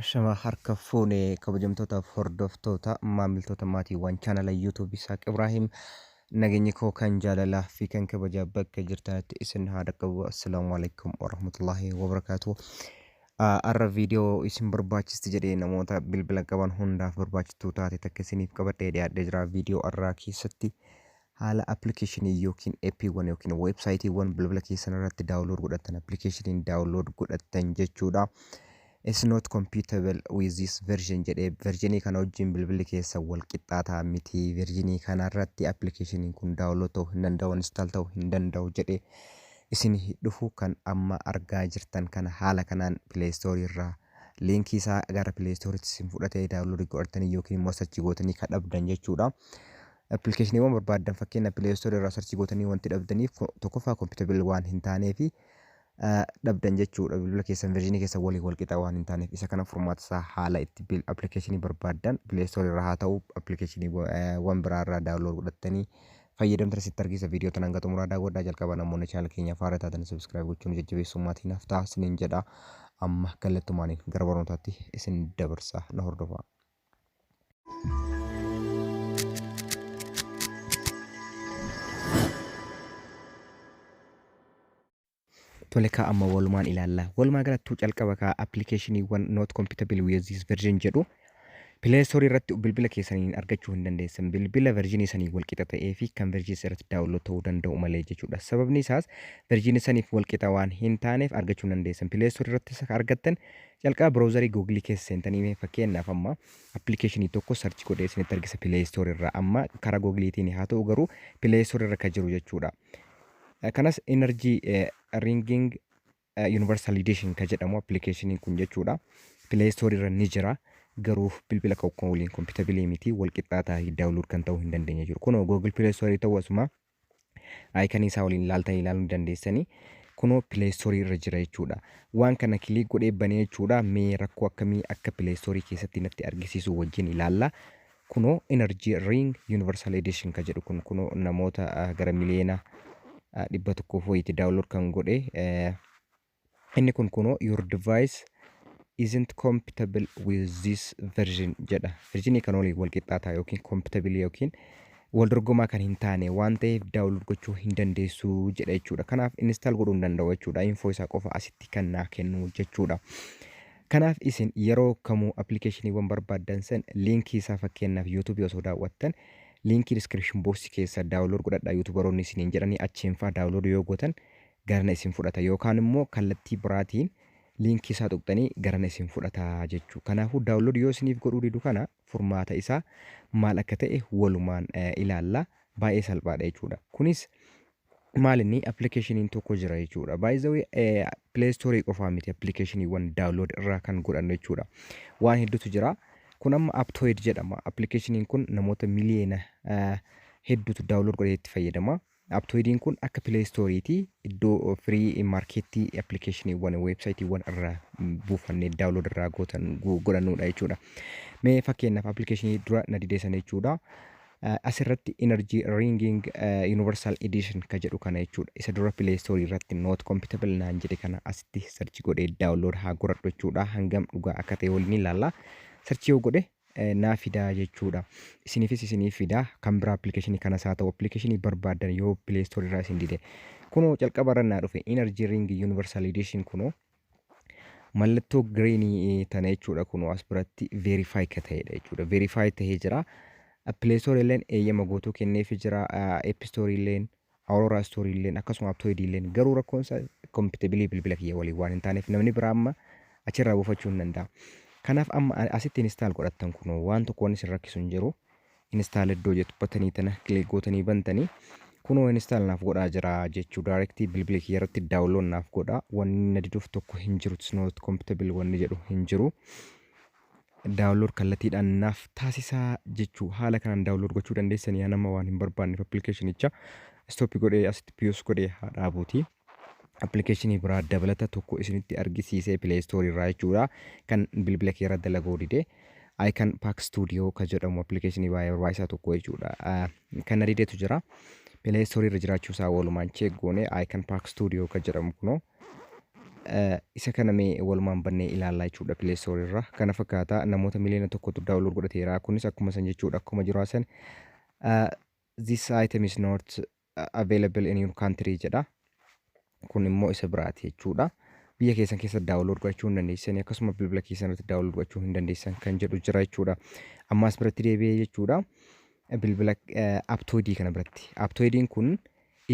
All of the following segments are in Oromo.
Shama harka fuunee kabajamtootaaf hordoftoota maamiltoota maatiiwwan chaanala yuutuubii Isaaq Ibraahim nageenyi koo kan jaalalaa fi kan kabajaa bakka jirtanitti isin haa dhaqqabu. Assalaamu alaikum warahmatullaahi wabarakaatu. Har'a viidiyoo isin barbaachisti jedhee namoota bilbila qaban hundaaf barbaachistuu taate takka isiniif qabadhee dhiyaadhee jira. Viidiyoo har'aa keessatti haala appilikeeshinii yookiin eeppiiwwan yookiin weebsaayitiiwwan bilbila keessan irratti daawunlood godhattan appilikeeshiniin daawunlood godhattan jechuudha. It's not compatible with this version jedhee versionii kana wajjin bilbilli keessa wal qixxaataa miti. Versionii kana irratti appilikeeshiniin kun daawunlood ta'uu hin danda'u, install ta'uu hin danda'u jedhee isin dhufu kan amma argaa jirtan kana haala kanaan pileestoorii irraa liinkii isaa gara pileestooriitti isin fudhatee daawunlood godhatanii yookiin immoo sarchii gootanii kan dhabdan jechuudha. Appilikeeshiniiwwan barbaadan fakkeenya pileestoorii irraa sarchii gootanii wanti dhabdaniif tokkoffaa compatible waan hin taaneefi dhabdan jechuudha. Bilbila keessan versionii keessa walii wal qixa waan hin taaneef isa kana furmaata isaa haala itti appilikeeshinii barbaadan pileestoorii irraa haa ta'u appilikeeshinii wan biraa irraa daawunlood godhattanii fayyadamtan asitti argisa. Viidiyoo tan hanga xumuraa daawwadhaa. Jalqaba namoonni chaanala keenya faara taatan subscribe gochuun jajjabeessummaatti naaf ta'a isiniin jedha. Amma kallattumaaniin gara barnootaatti isin dabarsa na hordofaa. Tole kaa amma walumaan ilaalla. Walumaa galattuu calqaba kaa appilikeeshiniiwwan not compatible with this version jedhu pileestoorii irratti bilbila keessaniin argachuu hin dandeessan. Bilbila versionii sanii wal qixa ta'ee fi kan versionii irratti daawunlood ta'uu danda'u malee jechuudha. Sababni isaas versionii saniif wal qixa waan hin taaneef argachuu hin dandeessan. Pileestoorii irratti isa argattan calqaba biroozarii googilii keessa seentanii fakkeenyaaf amma appilikeeshinii tokko sarchi godhee isinitti argisa pileestoorii irraa. Amma karaa googiliitiin haa ta'u garuu pileestoorii irra kan jiru jechuudha. Kanas energy ringing universal edition kan jedhamu appilikeeshiniin kun jechuudha. Pileestoorii irra ni jira. Garuu bilbila tokko waliin compatible miti wal qixxaataa daawunlood kan ta'uu hin dandeenye jiru. Kunoo Google Play Store ta'uu asuma aayikanii isaa waliin ilaaltanii ilaaluu ni dandeessanii. Kunoo Play Store irra jira jechuudha. Waan kana kilik godhee banee jechuudha. Mee rakkoo akkamii akka Play Store keessatti natti argisiisu wajjin ilaalla. Kunoo Energy Ring Universal Edition kan jedhu kun kunoo namoota gara miliyoona 100 wayiitti daawunlood kan godhe. Inni kun kunoo your device isn't compatible with this version jedha. Versionii kan olii wal qixxaataa yookiin compatible yookiin wal dorgomaa kan hin taane waan ta'eef daawunlood gochuu hin dandeessu jedha jechuudha. Kanaaf install godhuu hin danda'u jechuudha. Info isaa qofa asitti kan naa kennu jechuudha. Kanaaf isin yeroo kamuu appilikeeshiniiwwan barbaadan san liinkii isaa fakkeenyaaf YouTube osoo daawwattan liinkii description box keessa daawunlood godhadhaa. YouTuberoonni isiniin jedhanii achiin faa daawunlood yoo gootan garana isin fudhata yookaan immoo kallattii biraatiin liinkii isaa tuqxanii garana isin fudhata jechuudha. Kanaafuu daawunlood yoo isiniif godhuu didu kana furmaata isaa maal akka ta'e walumaan ilaalla. Baay'ee salphaadha jechuudha. Kunis maal inni appilikeeshiniin tokko jira jechuudha. By the way Play Store qofaa miti appilikeeshiniiwwan daawunlood irraa kan godhannu jechuudha. Waan hedduutu jira. Kun amma Aptoid jedhama. Appilikeeshiniin kun namoota miliyoona hedduutu daawunlood godhee itti fayyadama. Aptoidiin kun akka Play Storeetii iddoo free marketii appilikeeshiniiwwan weebsaayitiiwwan irraa buufannee daawunlood irraa godhannudha jechuudha. Mee fakkeenyaaf appilikeeshinii dura na dideessan jechuudha. Asirratti Energy Ringing Universal Edition kan jedhu kana jechuudha. Isa dura Play Store irratti not compatible naan jedhe kana asitti sarchi godhee daawunlood haa godhadhu jechuudha. Hangam dhugaa akka ta'e waliin ilaalla. Sarchi yoo godhe naa fidaa jechuudha. Isiniifis isiniif fidaa. Kan biraa appilikeeshinii kanas haa ta'u appilikeeshinii barbaadan yoo Play Store irraa isin dide. Kunoo calqaba irra naa dhufe Energy Ring Universal Edition kunoo mallattoo greenii tana jechuudha. Kunoo as biratti verify ka ta'edha jechuudha. Verify ta'ee jira. Play Store illeen eeyyama guutuu kenneef jira. App Store illeen Aurora Store illeen akkasuma Aptoid illeen garuu rakkoon isaa compatible bilbila kiyya waliin waan hin taaneef namni biraa amma achirraa buufachuu hin danda'a. Kanaaf amma asitti install godhattan kunoo waan tokko waan isin rakkisu hin jiru. Install iddoo jettu batanii tana kilik gootanii bantanii kunoo install naaf godhaa jira jechuu directly bilbila kiyya irratti daawunlood naaf godhaa. Wanni na diduuf tokko hin jiru. It's not compatible wanni jedhu hin jiru. Daawunlood kallattiidhaan naaf taasisaa jechuu haala kanaan daawunlood gochuu dandeessanii yaa nama waan hin barbaanneef appilikeeshinicha stop godhee asitti piyus godhee haa dhaabuuti. Appilikeeshinii biraa dabalata tokko isinitti argisiisee Play Store irraa jechuudha. Kan bilbila kee irra dalaguu dide Icon Pack Studio kan jedhamu appilikeeshinii baay'ee barbaachisaa tokko jechuudha. Kan na dideetu jira. Play Store irra jiraachuu isaa walumaan check goone Icon Pack Studio kan jedhamu kunoo isa kana mee walumaan bannee ilaallaa jechuudha Play Store irra. Kana fakkaata namoota miliyoona tokkotu download godhateera. Kunis akkuma san jechuudha akkuma jiru asan this item is not available in your country jedha. Kun immoo isa biraati jechuudha. Biyya keessan keessa download gochuu hin dandeessan akkasuma bilbila keessan irratti download gochuu hin dandeessan kan jedhu jira jechuudha. Ammas biratti deebi'ee jechuudha. Bilbila Aptoid kana biratti. Aptoidiin kun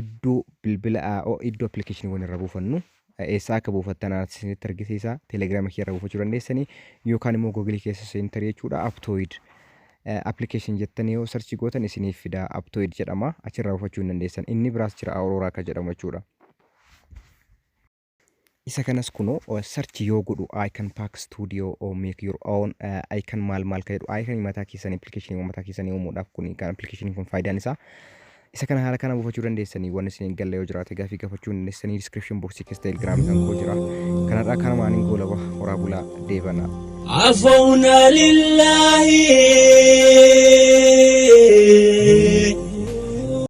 iddoo bilbila iddoo applicationii irra buufannu eessaa akka buufattan isinitti argisiisa. Telegram irra buufachuu dandeessanii yookaan immoo Google keessa seentari jechuudha. Aptoid application jettanii yoo search gootan isiniif fida. Aptoid jedhama. Achirraa buufachuu hin dandeessan. Inni biraas jira Aurora akka jedhamu jechuudha. Isa kanas kuno search yoo godhu Icon Pack Studio or make your own icon maal ka jedhu icon mataa keessanii application mataa keessanii uumuudhaaf kun kan application kun faayidaan isaa isa kana haala kana buufachuu dandeessanii waan isin galle yoo jiraate gaafii gaafachuu dandeessanii description box keessa Telegram kan koo jira kanarraa kana maaniin goolaba horaa bulaa deebana. عفونا لله